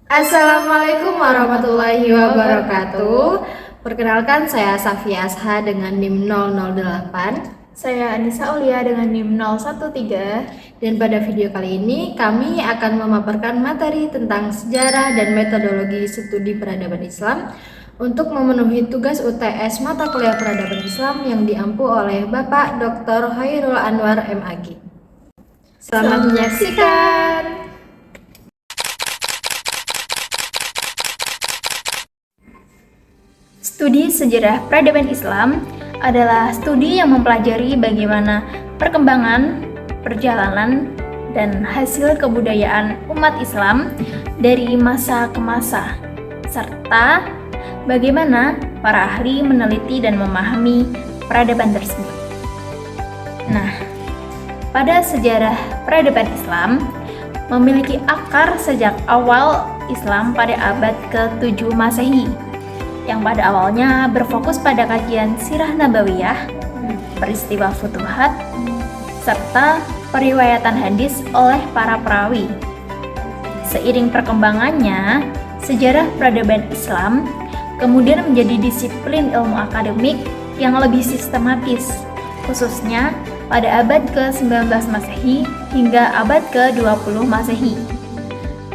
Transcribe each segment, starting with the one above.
Assalamualaikum warahmatullahi wabarakatuh. Perkenalkan saya Safia Asha dengan NIM 008. Saya Anissa Aulia dengan NIM 013. Dan pada video kali ini kami akan memaparkan materi tentang sejarah dan metodologi studi peradaban Islam untuk memenuhi tugas UTS mata kuliah peradaban Islam yang diampu oleh Bapak Dr. Hairul Anwar MAG. Selamat menyaksikan. Studi sejarah peradaban Islam adalah studi yang mempelajari bagaimana perkembangan, perjalanan, dan hasil kebudayaan umat Islam dari masa ke masa, serta bagaimana para ahli meneliti dan memahami peradaban tersebut. Nah, pada sejarah peradaban Islam memiliki akar sejak awal Islam pada abad ke-7 Masehi, yang pada awalnya berfokus pada kajian sirah nabawiyah, peristiwa futuhat, serta periwayatan hadis oleh para perawi. Seiring perkembangannya, sejarah peradaban Islam kemudian menjadi disiplin ilmu akademik yang lebih sistematis, khususnya pada abad ke-19 Masehi hingga abad ke-20 Masehi.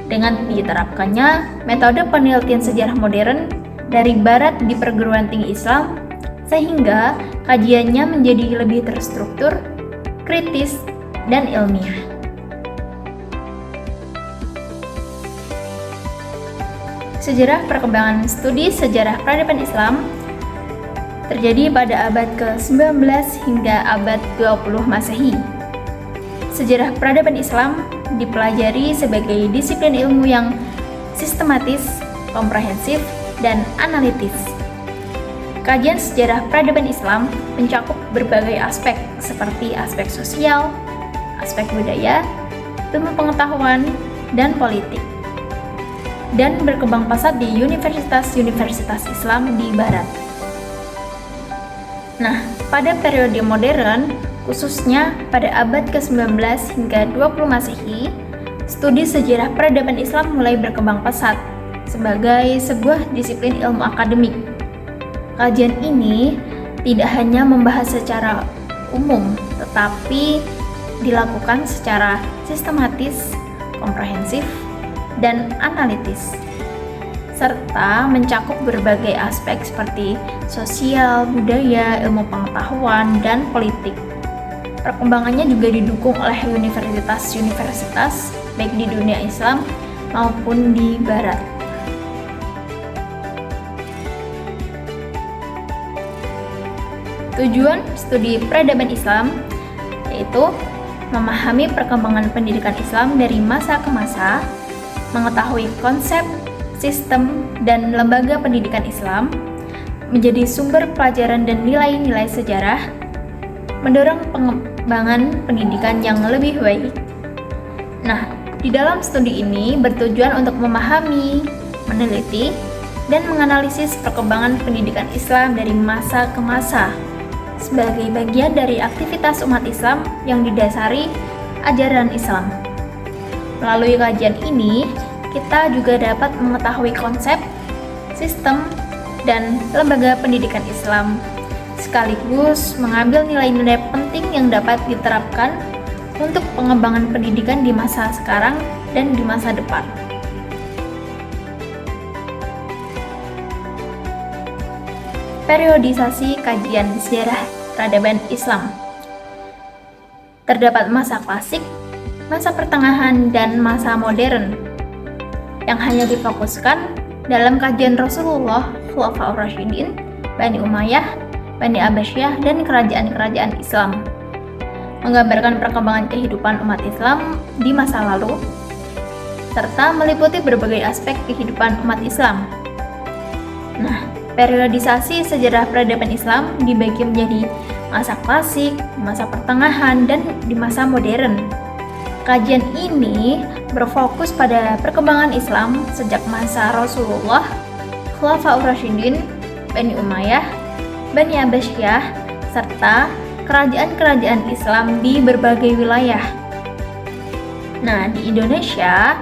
Dengan diterapkannya metode penelitian sejarah modern dari barat di perguruan tinggi Islam, sehingga kajiannya menjadi lebih terstruktur, kritis, dan ilmiah. Sejarah perkembangan studi sejarah peradaban Islam terjadi pada abad ke-19 hingga abad 20 Masehi. Sejarah peradaban Islam dipelajari sebagai disiplin ilmu yang sistematis, komprehensif, dan analitis. Kajian sejarah peradaban Islam mencakup berbagai aspek seperti aspek sosial, aspek budaya, ilmu pengetahuan, dan politik, dan berkembang pesat di universitas-universitas Islam di Barat. Nah, pada periode modern, khususnya pada abad ke-19 hingga 20 Masehi, studi sejarah peradaban Islam mulai berkembang pesat sebagai sebuah disiplin ilmu akademik. Kajian ini tidak hanya membahas secara umum, tetapi dilakukan secara sistematis, komprehensif, dan analitis, serta mencakup berbagai aspek seperti sosial, budaya, ilmu pengetahuan, dan politik. Perkembangannya juga didukung oleh universitas-universitas baik di dunia Islam maupun di Barat. Tujuan studi peradaban Islam yaitu memahami perkembangan pendidikan Islam dari masa ke masa, mengetahui konsep, sistem, dan lembaga pendidikan Islam, menjadi sumber pelajaran dan nilai-nilai sejarah, mendorong pengembangan pendidikan yang lebih baik. Nah, di dalam studi ini bertujuan untuk memahami, meneliti, dan menganalisis perkembangan pendidikan Islam dari masa ke masa, sebagai bagian dari aktivitas umat Islam yang didasari ajaran Islam. Melalui kajian ini, kita juga dapat mengetahui konsep, sistem, dan lembaga pendidikan Islam, sekaligus mengambil nilai-nilai penting yang dapat diterapkan untuk pengembangan pendidikan di masa sekarang dan di masa depan. Periodisasi kajian sejarah peradaban Islam. Terdapat masa klasik, masa pertengahan, dan masa modern yang hanya difokuskan dalam kajian Rasulullah, Khulafaur Rasyidin, Bani Umayyah, Bani Abbasiyah, dan kerajaan-kerajaan Islam, menggambarkan perkembangan kehidupan umat Islam di masa lalu, serta meliputi berbagai aspek kehidupan umat Islam. Nah, periodisasi sejarah peradaban Islam dibagi menjadi masa klasik, masa pertengahan, dan di masa modern. Kajian ini berfokus pada perkembangan Islam sejak masa Rasulullah, Khulafaur Rasyidin, Bani Umayyah, Bani Abbasiyah, serta kerajaan-kerajaan Islam di berbagai wilayah. Nah, di Indonesia,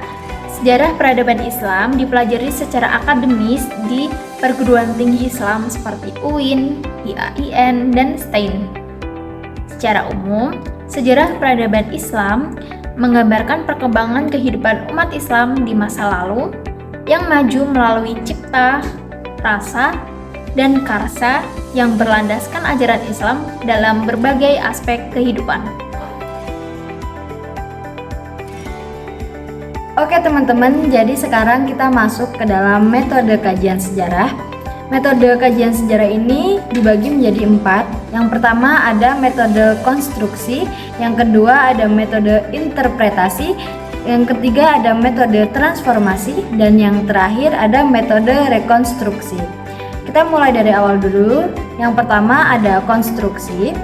Sejarah peradaban Islam dipelajari secara akademis di perguruan tinggi Islam seperti UIN, IAIN, dan STAIN. Secara umum, sejarah peradaban Islam menggambarkan perkembangan kehidupan umat Islam di masa lalu yang maju melalui cipta, rasa, dan karsa yang berlandaskan ajaran Islam dalam berbagai aspek kehidupan. Oke teman-teman, jadi sekarang kita masuk ke dalam metode kajian sejarah. Metode kajian sejarah ini dibagi menjadi 4. Yang pertama ada metode konstruksi, yang kedua ada metode interpretasi, yang ketiga ada metode transformasi, dan yang terakhir ada metode rekonstruksi. Kita mulai dari awal dulu. Yang pertama ada konstruksi.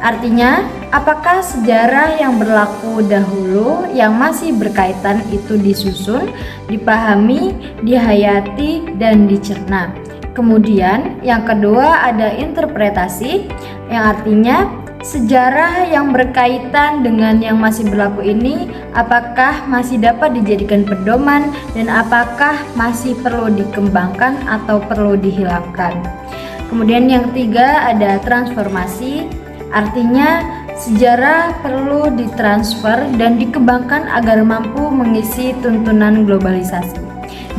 Artinya, apakah sejarah yang berlaku dahulu yang masih berkaitan itu disusun, dipahami, dihayati, dan dicerna. Kemudian, yang kedua ada interpretasi, yang artinya sejarah yang berkaitan dengan yang masih berlaku ini apakah masih dapat dijadikan pedoman dan apakah masih perlu dikembangkan atau perlu dihilangkan. Kemudian yang ketiga ada transformasi. Artinya, sejarah perlu ditransfer dan dikembangkan agar mampu mengisi tuntunan globalisasi.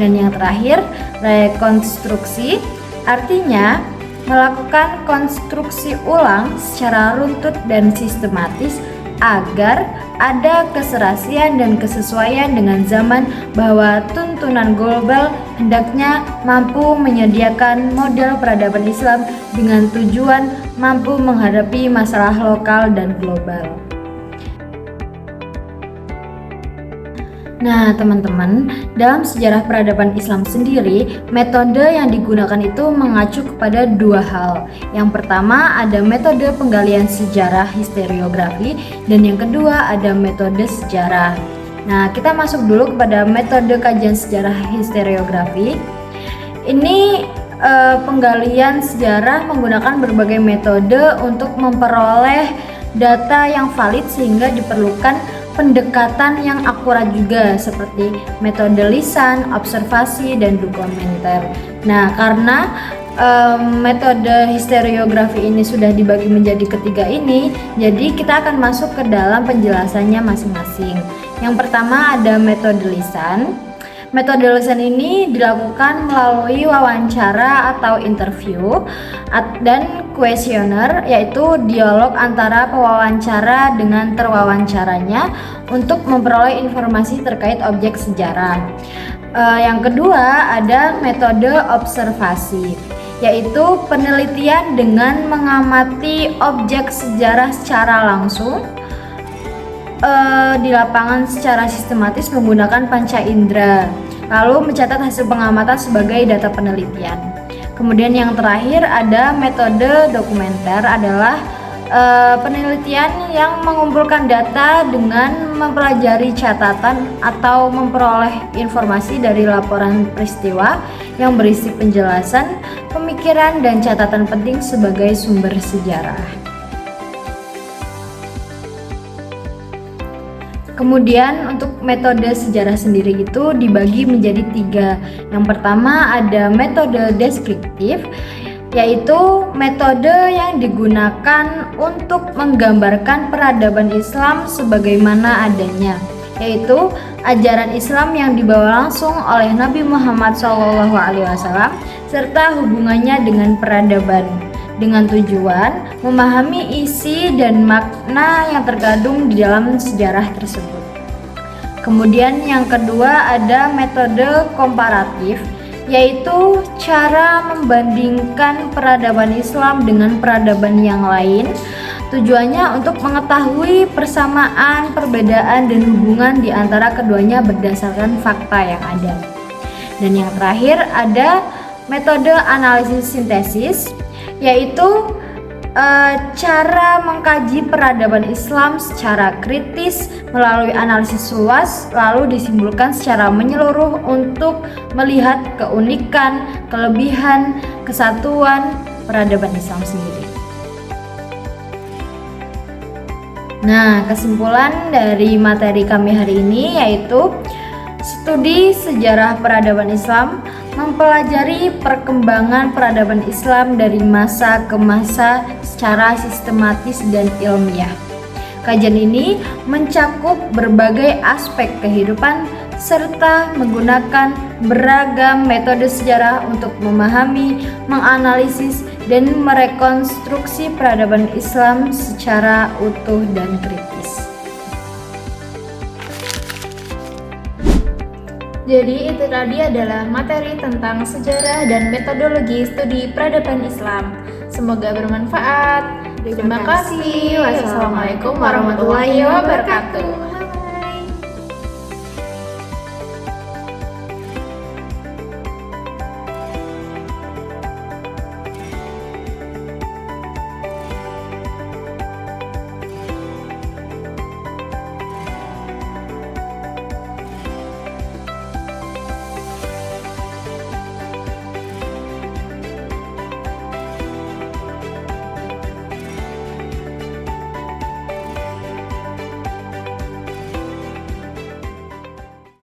Dan yang terakhir, rekonstruksi. Artinya, melakukan konstruksi ulang secara runtut dan sistematis agar ada keserasian dan kesesuaian dengan zaman bahwa tuntunan global hendaknya mampu menyediakan model peradaban Islam dengan tujuan mampu menghadapi masalah lokal dan global. Nah teman-teman, dalam sejarah peradaban Islam sendiri, metode yang digunakan itu mengacu kepada 2 hal. Yang pertama ada metode penggalian sejarah historiografi, dan yang kedua ada metode sejarah. Nah kita masuk dulu kepada metode kajian sejarah historiografi. Ini penggalian sejarah menggunakan berbagai metode untuk memperoleh data yang valid sehingga diperlukan pendekatan yang akurat juga seperti metode lisan, observasi, dan dokumenter. Nah, karena metode historiografi ini sudah dibagi menjadi ketiga ini, jadi kita akan masuk ke dalam penjelasannya masing-masing. Yang pertama ada metode lisan. Metode lisan ini dilakukan melalui wawancara atau interview dan kuesioner, yaitu dialog antara pewawancara dengan terwawancaranya untuk memperoleh informasi terkait objek sejarah. Yang kedua ada metode observasi, yaitu penelitian dengan mengamati objek sejarah secara langsung di lapangan secara sistematis menggunakan panca indera, lalu mencatat hasil pengamatan sebagai data penelitian. Kemudian yang terakhir ada metode dokumenter, adalah penelitian yang mengumpulkan data dengan mempelajari catatan atau memperoleh informasi dari laporan peristiwa yang berisi penjelasan, pemikiran, dan catatan penting sebagai sumber sejarah. Kemudian untuk metode sejarah sendiri itu dibagi menjadi 3. Yang pertama ada metode deskriptif, yaitu metode yang digunakan untuk menggambarkan peradaban Islam sebagaimana adanya, yaitu ajaran Islam yang dibawa langsung oleh Nabi Muhammad SAW serta hubungannya dengan peradaban, dengan tujuan memahami isi dan makna yang terkandung di dalam sejarah tersebut. Kemudian yang kedua ada metode komparatif, yaitu cara membandingkan peradaban Islam dengan peradaban yang lain. Tujuannya untuk mengetahui persamaan, perbedaan, dan hubungan di antara keduanya berdasarkan fakta yang ada. Dan yang terakhir ada metode analisis sintesis, yaitu cara mengkaji peradaban Islam secara kritis melalui analisis luas, lalu disimpulkan secara menyeluruh untuk melihat keunikan, kelebihan, kesatuan peradaban Islam sendiri. Nah, kesimpulan dari materi kami hari ini yaitu Studi sejarah peradaban Islam mempelajari perkembangan peradaban Islam dari masa ke masa secara sistematis dan ilmiah. Kajian ini mencakup berbagai aspek kehidupan serta menggunakan beragam metode sejarah untuk memahami, menganalisis, dan merekonstruksi peradaban Islam secara utuh dan kritis. Jadi itu tadi adalah materi tentang sejarah dan metodologi studi peradaban Islam. Semoga bermanfaat. Terima kasih. Wassalamualaikum warahmatullahi wabarakatuh.